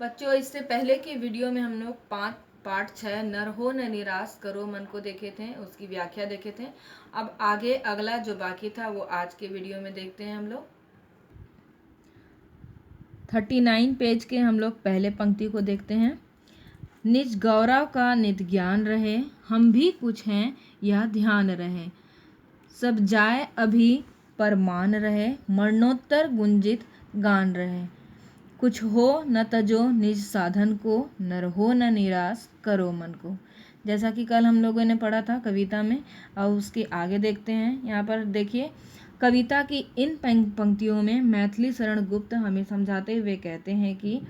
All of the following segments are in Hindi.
बच्चों, इससे पहले की वीडियो में हम लोग पार्ट 6 नर हो न निराश करो मन को देखे थे, उसकी व्याख्या देखे थे। अब आगे अगला जो बाकी था वो आज के वीडियो में देखते हैं हम लोग। 39 पेज के हम लोग पहले पंक्ति को देखते हैं। निज गौरव का नित ज्ञान रहे, हम भी कुछ हैं यह ध्यान रहे। सब जाए अभी पर मान रहे, मरणोत्तर गुंजित गान रहे। कुछ हो न तजो निज साधन को, नर हो न निराश करो मन को। जैसा कि कल हम लोगों ने पढ़ा था कविता में, और उसके आगे देखते हैं। यहाँ पर देखिए, कविता की इन पंक्तियों में मैथिली शरण गुप्त हमें समझाते हुए कहते हैं कि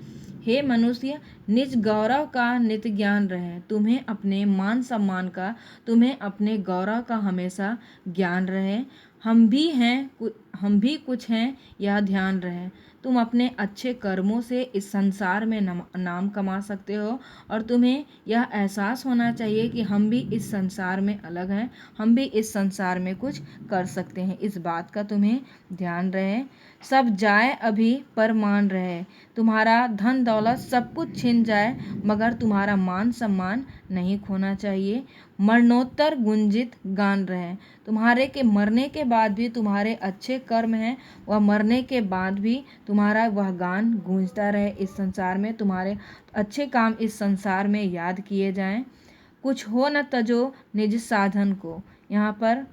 हे मनुष्य, निज गौरव का नित्य ज्ञान रहे। तुम्हें अपने मान सम्मान का, तुम्हें अपने गौरव का हमेशा ज्ञान रहे। हम भी कुछ हैं यह ध्यान रहे। तुम अपने अच्छे कर्मों से इस संसार में नाम कमा सकते हो, और तुम्हें यह एहसास होना चाहिए कि हम भी इस संसार में अलग हैं, हम भी इस संसार में कुछ कर सकते हैं। इस बात का तुम्हें ध्यान रहे। सब जाए अभी पर मान रहे। तुम्हारा धन दौलत सब कुछ छिन जाए, मगर तुम्हारा मान सम्मान नहीं खोना चाहिए। मरणोत्तर गुंजित गान रहे। तुम्हारे के मरने के बाद भी तुम्हारे अच्छे कर्म हैं, वह मरने के बाद भी तुम्हारा वह गान गूंजता रहे इस संसार में। तुम्हारे अच्छे काम इस संसार में याद किए जाएं। कुछ हो न तजो निज साधन को। यहाँ पर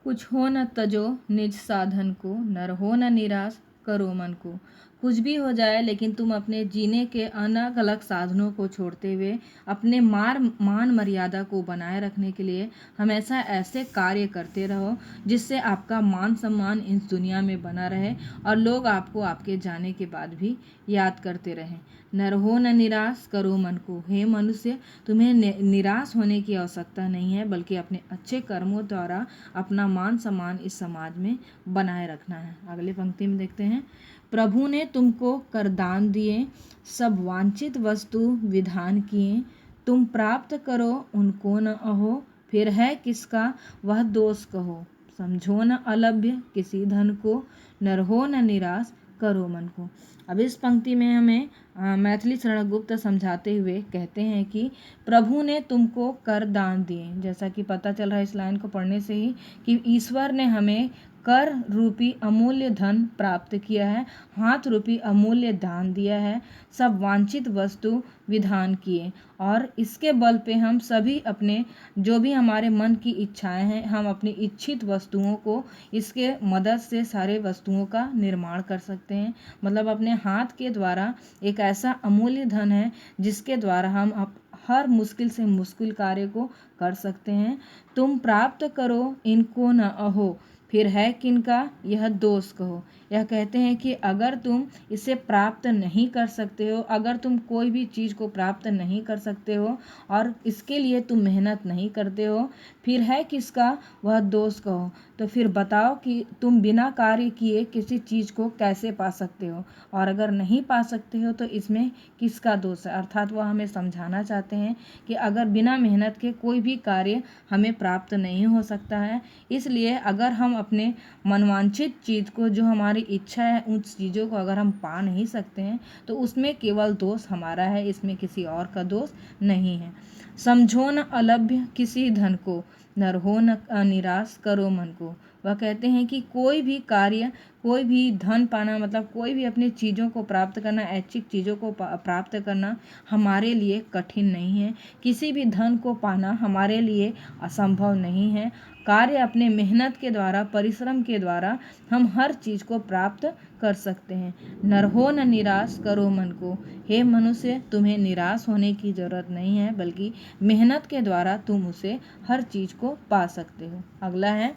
कुछ हो न तजो निज साधन को, नर हो न निराश करो मन को। कुछ भी हो जाए, लेकिन तुम अपने जीने के अलग अलग साधनों को छोड़ते हुए अपने मान मर्यादा को बनाए रखने के लिए हमेशा ऐसे कार्य करते रहो जिससे आपका मान सम्मान इस दुनिया में बना रहे और लोग आपको आपके जाने के बाद भी याद करते रहें। नर हो न निराश करो मन को। हे मनुष्य, तुम्हें निराश होने की आवश्यकता नहीं है, बल्कि अपने अच्छे कर्मों द्वारा अपना मान सम्मान इस समाज में बनाए रखना है। अगली पंक्ति में देखते हैं। प्रभु ने तुमको कर दान दिए, सब वांछित वस्तु विधान किए। तुम प्राप्त करो उनको न अहो, फिर है किसका वह दोष कहो। समझो न अलभ्य किसी धन को, नर हो न निराश करो मन को। अब इस पंक्ति में हमें मैथिली शरण गुप्त समझाते हुए कहते हैं कि प्रभु ने तुमको कर दान दिए। जैसा कि पता चल रहा है इस लाइन को पढ़ने से ही कि ईश्वर ने हमें कर रूपी अमूल्य धन प्राप्त किया है, हाथ रूपी अमूल्य दान दिया है, सब वांछित वस्तु विधान किए, और इसके बल पे हम सभी अपने जो भी हमारे मन की इच्छाएं हैं, हम अपनी इच्छित वस्तुओं को इसके मदद से सारे वस्तुओं का निर्माण कर सकते हैं। मतलब अपने हाथ के द्वारा एक ऐसा अमूल्य धन है जिसके द्वारा हम हर मुश्किल से मुश्किल कार्य को कर सकते हैं। तुम प्राप्त करो इनको न अहो, फिर है किनका यह दोष कहो। यह कहते हैं कि अगर तुम इसे प्राप्त नहीं कर सकते हो, अगर तुम कोई भी चीज़ को प्राप्त नहीं कर सकते हो और इसके लिए तुम मेहनत नहीं करते हो, फिर है किसका वह दोष कहो। तो फिर बताओ कि तुम बिना कार्य किए किसी चीज़ को कैसे पा सकते हो, और अगर नहीं पा सकते हो तो इसमें किसका दोष है। अर्थात वह हमें समझाना चाहते हैं कि अगर बिना मेहनत के कोई भी कार्य हमें प्राप्त नहीं हो सकता है। इसलिए अगर हम अपने मनवांछित चीज़ को, जो हमारी इच्छा है, उन चीज़ों को अगर हम पा नहीं सकते हैं तो उसमें केवल दोष हमारा है, इसमें किसी और का दोष नहीं है। समझो न अलभ्य किसी धन को, नर हो न निराश करो मन को। वह कहते हैं कि कोई भी कार्य, कोई भी धन पाना, मतलब कोई भी अपनी चीज़ों को प्राप्त करना, ऐच्छिक चीज़ों को प्राप्त करना हमारे लिए कठिन नहीं है। किसी भी धन को पाना हमारे लिए असंभव नहीं है। कार्य अपने मेहनत के द्वारा, परिश्रम के द्वारा हम हर चीज़ को प्राप्त कर सकते हैं। नर हो न निराश करो मन को। हे मनुष्य, तुम्हें निराश होने की ज़रूरत नहीं है, बल्कि मेहनत के द्वारा तुम उसे हर चीज़ को पा सकते हो। अगला है,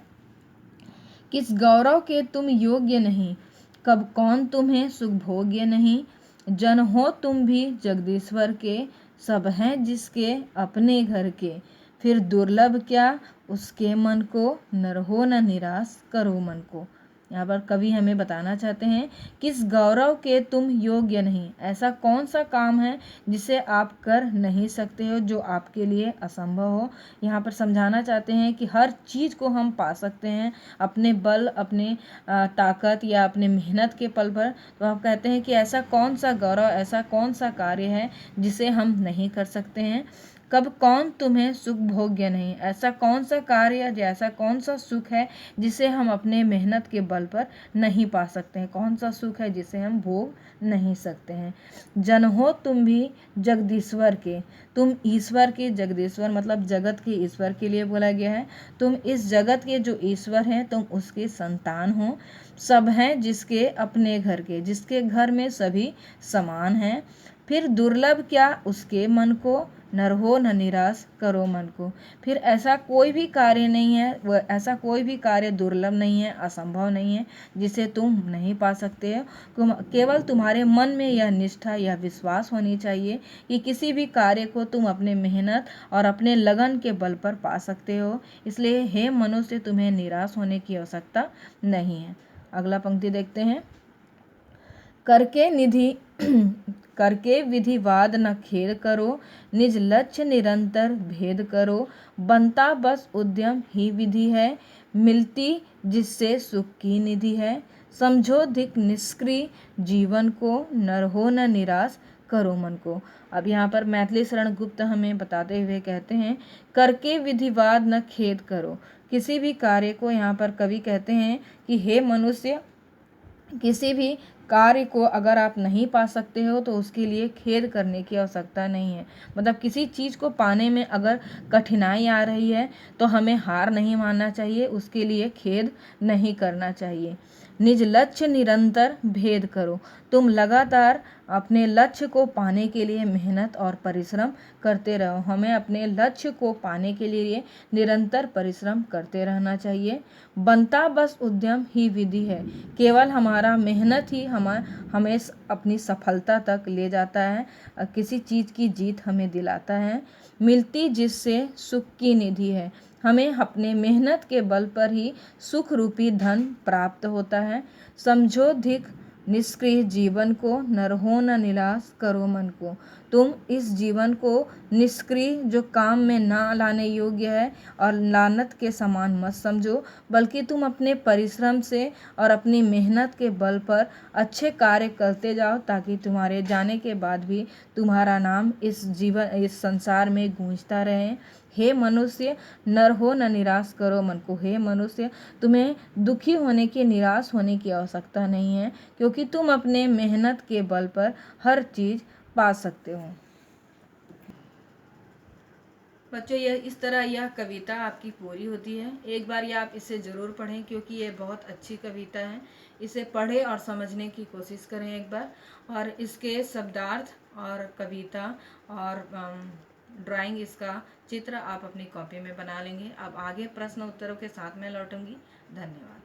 किस गौरव के तुम योग्य नहीं, कब कौन तुम्हें सुख भोग्य नहीं। जन हो तुम भी जगदीश्वर के, सब हैं जिसके अपने घर के। फिर दुर्लभ क्या उसके मन को, नर हो न निराश करो मन को। यहाँ पर कवि हमें बताना चाहते हैं, किस गौरव के तुम योग्य नहीं, ऐसा कौन सा काम है जिसे आप कर नहीं सकते हो, जो आपके लिए असंभव हो। यहाँ पर समझाना चाहते हैं कि हर चीज़ को हम पा सकते हैं अपने बल, अपने ताकत या अपने मेहनत के बल पर। तो आप कहते हैं कि ऐसा कौन सा गौरव, ऐसा कौन सा कार्य है जिसे हम नहीं कर सकते हैं। कब कौन तुम्हें सुख भोग्य नहीं, ऐसा कौन सा कार्य या ऐसा कौन सा सुख है जिसे हम अपने मेहनत के बल पर नहीं पा सकते हैं, कौन सा सुख है जिसे हम भोग नहीं सकते हैं। जन हो तुम भी जगदीश्वर के, तुम ईश्वर के, जगदीश्वर मतलब जगत के ईश्वर के लिए बोला गया है। तुम इस जगत के जो ईश्वर हैं तुम उसके संतान हो। सब हैं जिसके अपने घर के, जिसके घर में सभी समान हैं। फिर दुर्लभ क्या उसके मन को, नर हो न निराश करो मन को। फिर ऐसा कोई भी कार्य नहीं है, वह ऐसा कोई भी कार्य दुर्लभ नहीं है, असंभव नहीं है जिसे तुम नहीं पा सकते हो। केवल तुम्हारे मन में यह निष्ठा, यह विश्वास होनी चाहिए कि किसी भी कार्य को तुम अपने मेहनत और अपने लगन के बल पर पा सकते हो। इसलिए हे मनुष्य, तुम्हें निराश होने की आवश्यकता नहीं है। अगला पंक्ति देखते हैं। करके विधिवाद न खेद करो, निज लक्ष्य निरंतर भेद करो। बनता बस उद्यम ही विधि है, मिलती जिससे सुख की निधि है। समझो धिक निष्क्रिय जीवन को, नर हो न निराश करो मन को। अब यहाँ पर मैथिली शरण गुप्त हमें बताते हुए कहते हैं, करके विधिवाद न खेद करो। किसी भी कार्य को, यहाँ पर कवि कहते हैं कि हे मनुष्य, किसी भी कार्य को अगर आप नहीं पा सकते हो तो उसके लिए खेद करने की आवश्यकता नहीं है। मतलब किसी चीज़ को पाने में अगर कठिनाई आ रही है तो हमें हार नहीं मानना चाहिए, उसके लिए खेद नहीं करना चाहिए। निज लक्ष्य निरंतर भेद करो, तुम लगातार अपने लक्ष्य को पाने के लिए मेहनत और परिश्रम करते रहो। हमें अपने लक्ष्य को पाने के लिए निरंतर परिश्रम करते रहना चाहिए। बनता बस उद्यम ही विधि है, केवल हमारा मेहनत ही हमें अपनी सफलता तक ले जाता है, किसी चीज़ की जीत हमें दिलाता है। मिलती जिससे सुख की निधि है, हमें अपने मेहनत के बल पर ही सुख रूपी धन प्राप्त होता है। समझो धिक निष्क्रिय जीवन को, नर हो न निराश करो मन को। तुम इस जीवन को निष्क्रिय, जो काम में ना लाने योग्य है, और लानत के समान मत समझो, बल्कि तुम अपने परिश्रम से और अपनी मेहनत के बल पर अच्छे कार्य करते जाओ, ताकि तुम्हारे जाने के बाद भी तुम्हारा नाम इस संसार में गूंजता रहे। हे मनुष्य, नर हो न निराश करो मन को। हे मनुष्य, तुम्हें दुखी होने की, निराश होने की आवश्यकता नहीं है, क्योंकि तुम अपने मेहनत के बल पर हर चीज़ पा सकते हो। बच्चों, इस तरह यह कविता आपकी पूरी होती है। एक बार ये आप इसे ज़रूर पढ़ें, क्योंकि ये बहुत अच्छी कविता है। इसे पढ़ें और समझने की कोशिश करें एक बार, और इसके शब्दार्थ और कविता और ड्राइंग, इसका चित्र आप अपनी कॉपी में बना लेंगे। अब आगे प्रश्न उत्तरों के साथ में लौटूंगी। धन्यवाद।